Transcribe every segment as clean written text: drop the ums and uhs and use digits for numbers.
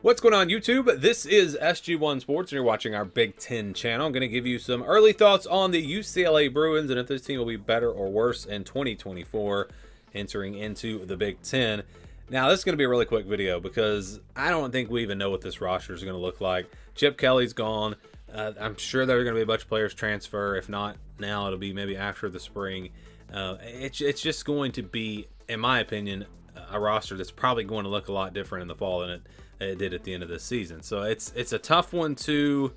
What's going on, YouTube? This is SG1 Sports, and you're watching our Big Ten channel. I'm going to give you some early thoughts on the UCLA Bruins and if this team will be better or worse in 2024 entering into the Big Ten. Now, this is going to be a really quick video because I don't think we even know what this roster is going to look like. Chip Kelly's gone. I'm sure there are going to be a bunch of players transfer. If not now, it'll be maybe after the spring. It's just going to be, in my opinion, a roster that's probably going to look a lot different in the fall than it did at the end of this season. So it's a tough one to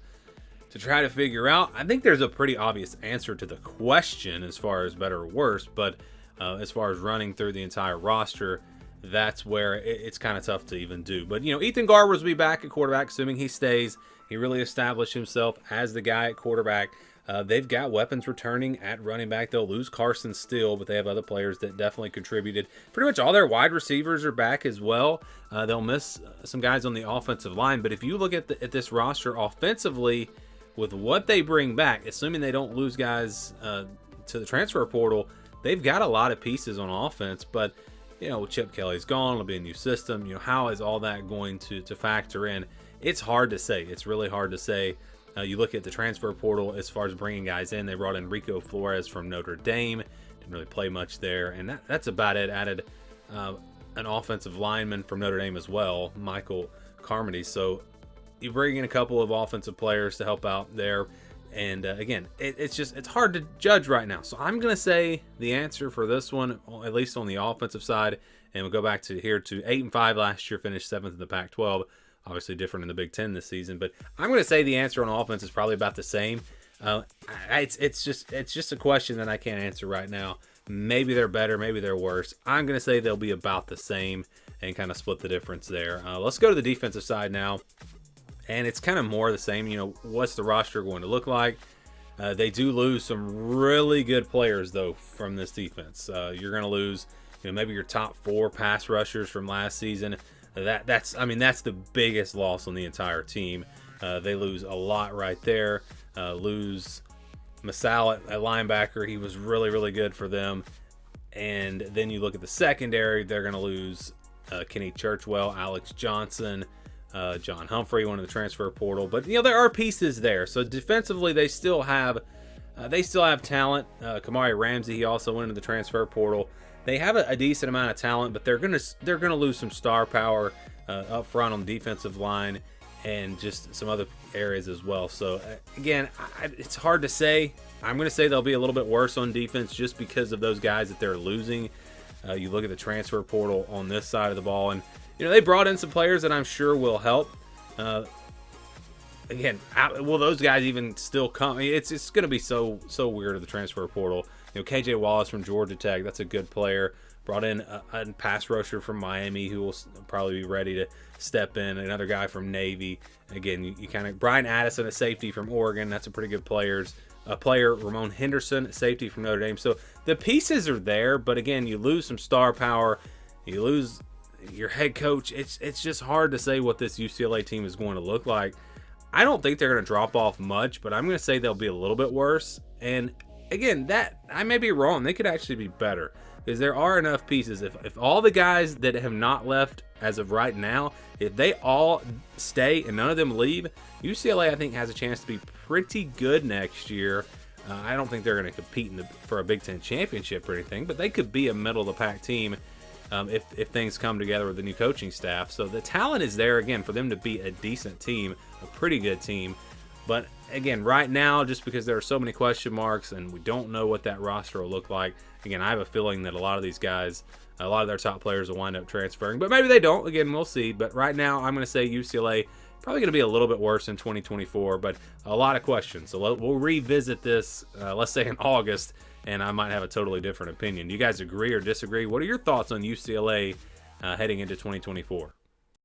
try to figure out. I think there's a pretty obvious answer to the question as far as better or worse, but as far as running through the entire roster, that's where it's kind of tough to even do. But, you know, Ethan Garbers will be back at quarterback, assuming he stays. He really established himself as the guy at quarterback. They've got weapons returning at running back. They'll lose Carson Steele, but they have other players that definitely contributed. Pretty much all their wide receivers are back as well. They'll miss some guys on the offensive line. But if you look at this roster offensively, with what they bring back, assuming they don't lose guys to the transfer portal, they've got a lot of pieces on offense. But, you know, Chip Kelly's gone. It'll be a new system. You know, how is all that going to factor in? It's hard to say. It's really hard to say. You look at the transfer portal as far as bringing guys in. They brought in Rico Flores from Notre Dame. Didn't really play much there. And that's about it. Added an offensive lineman from Notre Dame as well, Michael Carmody. So you bring in a couple of offensive players to help out there. And again, it's hard to judge right now. So I'm going to say the answer for this one, at least on the offensive side, and we'll go back to 8-5 last year, finished 7th in the Pac-12. Obviously different in the Big Ten this season, but I'm going to say the answer on offense is probably about the same. It's just a question that I can't answer right now. Maybe they're better, maybe they're worse. I'm going to say they'll be about the same and kind of split the difference there. Let's go to the defensive side now, and it's kind of more the same. You know, what's the roster going to look like? They do lose some really good players though from this defense. You're going to lose, you know, maybe your top 4 pass rushers from last season. That's the biggest loss on the entire team. They lose a lot right there. Lose Masal at linebacker. He was really, really good for them. And then you look at the secondary. They're going to lose Kenny Churchwell, Alex Johnson, John Humphrey, one of the transfer portal. But, you know, there are pieces there. So defensively, they still have talent. Kamari Ramsey, he also went into the transfer portal. They have a decent amount of talent, but they're gonna lose some star power up front on the defensive line and just some other areas as well. So again, it's hard to say. I'm gonna say they'll be a little bit worse on defense just because of those guys that they're losing. You look at the transfer portal on this side of the ball, and you know they brought in some players that I'm sure will help. Again, will those guys even still come? I mean, it's going to be so weird at the transfer portal. You know, KJ Wallace from Georgia Tech, that's a good player. Brought in a pass rusher from Miami who will probably be ready to step in. Another guy from Navy. Again, you kind of Brian Addison, a safety from Oregon. That's a pretty good player. Ramon Henderson, safety from Notre Dame. So the pieces are there, but again, you lose some star power. You lose your head coach. It's just hard to say what this UCLA team is going to look like. I don't think they're going to drop off much, but I'm going to say they'll be a little bit worse. And again, that I may be wrong. They could actually be better because there are enough pieces. If all the guys that have not left as of right now, if they all stay and none of them leave, UCLA I think has a chance to be pretty good next year. I don't think they're going to compete for a Big Ten championship or anything, but they could be a middle of the pack team. If things come together with the new coaching staff. So the talent is there, again, for them to be a decent team, a pretty good team. But again, right now, just because there are so many question marks and we don't know what that roster will look like, again, I have a feeling that a lot of these guys, a lot of their top players will wind up transferring. But maybe they don't. Again, we'll see. But right now, I'm going to say UCLA probably going to be a little bit worse in 2024, but a lot of questions. So we'll revisit this, let's say in August, and I might have a totally different opinion. Do you guys agree or disagree? What are your thoughts on UCLA heading into 2024?